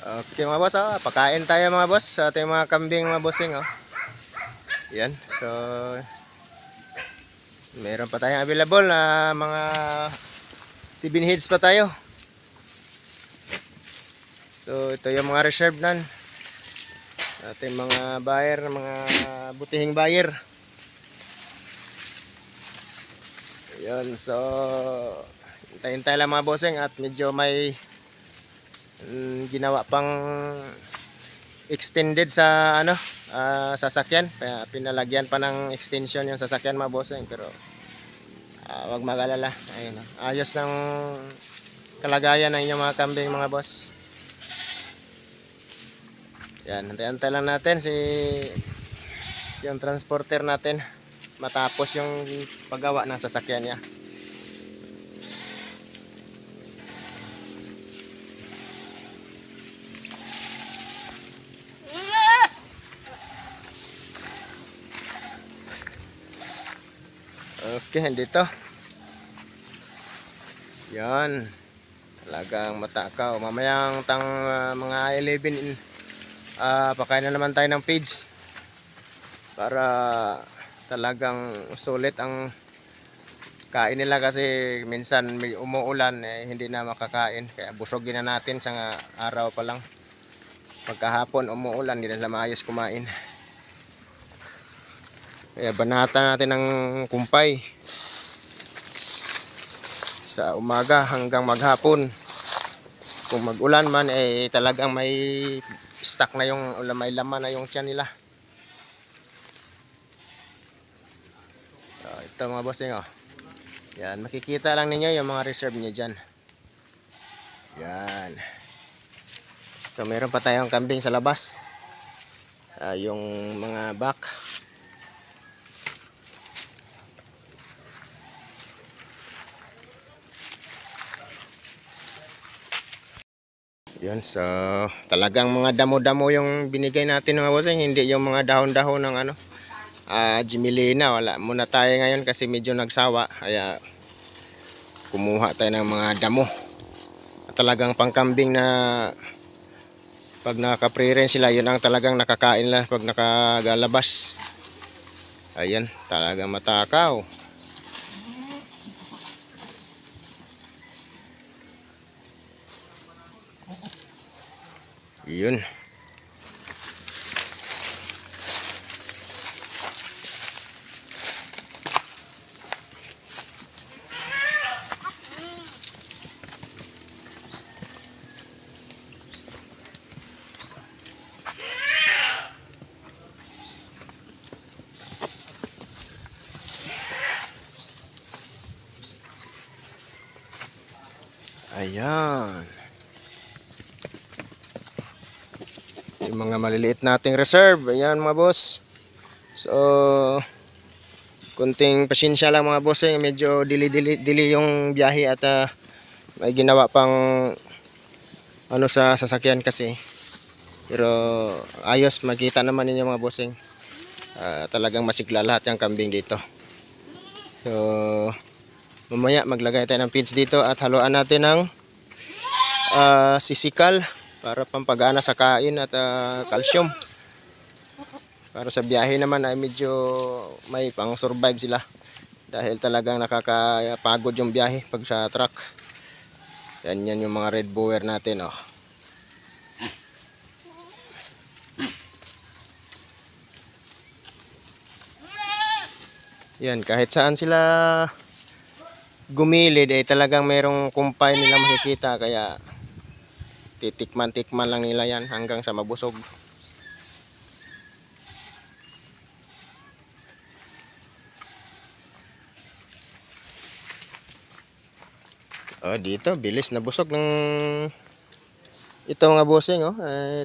Okay mga boss, pakain tayo mga boss sa ating mga kambing mga bossing. Yan, so meron pa tayong available na mga 7 heads pa tayo. So ito yung mga reserve nan ating mga buyer, mga butihing buyer. Yan, so hintay-hintay lang mga bossing at medyo may ginawa pang extended sa sasakyan, kaya pinalagyan pa ng extension yung sasakyan mga bossing, pero wag mag-alala. Ayun, ayos ng kalagayan ng inyong mga kambing mga boss. Yan, hantay-hantay lang natin yung transporter natin matapos yung paggawa ng sasakyan niya. Okay, dito. Yan. Talagang matakaw. Mamayang mga 11 pakain na naman tayo ng page para talagang sulit ang kain nila, kasi minsan may umuulan hindi na makakain, kaya busogin na natin sa araw pa lang. Pagkahapon umuulan, hindi na maayos kumain, kaya banatan natin ng kumpay sa umaga hanggang maghapon. Kung mag-ulan man talagang may stock na may laman na yung tiyan nila. So, ito mga bossing, yan, makikita lang ninyo yung mga reserve niya dyan. Yan. So meron pa tayong kambing sa labas, yung mga back. Yan, so talagang mga damo-damo yung binigay natin mga bossing, hindi yung mga dahon-dahon ng Jimelina. Wala muna tayo ngayon kasi medyo nagsawa, kaya kumuha tayo ng mga damo. Talagang pangkambing na pag naka-pre-range sila, yun ang talagang nakakain lang pag nakagalabas. Ayan, talagang matakaw. Yun. Ayan. Yung mga maliliit nating reserve. Ayan mga boss. So kunting pasensya lang mga boss, medyo dili yung biyahe at may ginawa pang sa sasakyan kasi. Pero ayos, makita naman ninyo mga bossing. Talagang masigla lahat yung kambing dito. So mamaya maglagay tayo ng feeds dito at haluan natin ng sisikal para pampagana sa kain at calcium. Para sa biyahe naman ay medyo may pang survive sila, dahil talagang nakakapagod yung biyahe pag sa truck. Yan yung mga red bower natin, Yan, kahit saan sila gumilid talagang merong kumpay nilang makikita, kaya titikman-tikman lang nila yan hanggang sa mabusog. Dito bilis na busog ng ito mga bossing,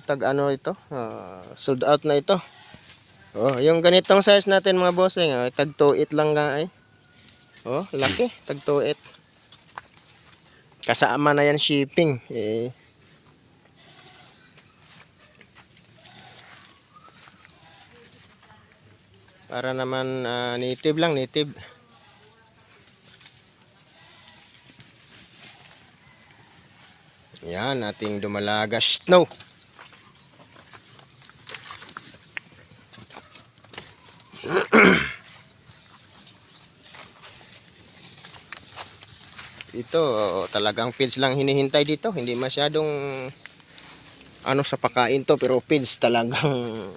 tag ito, sold out na ito. Yung ganitong size natin mga bossing, tag 2.8 lang ay. Laki, tag 2.8. Kasama na yan shipping. Para naman native lang, native. Yan, ating dumalaga snow. Ito talagang feeds lang hinihintay dito, hindi masyadong ano sa pakain to, pero feeds talagang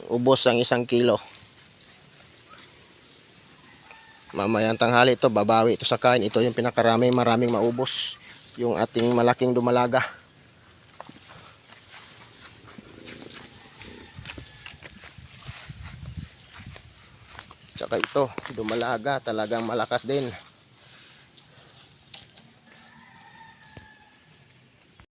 ubos ang 1 kilo. Mamayang tanghali ito, babawi ito sa kain. Ito yung maraming maubos, yung ating malaking dumalaga. Tsaka ito, dumalaga, talagang malakas din.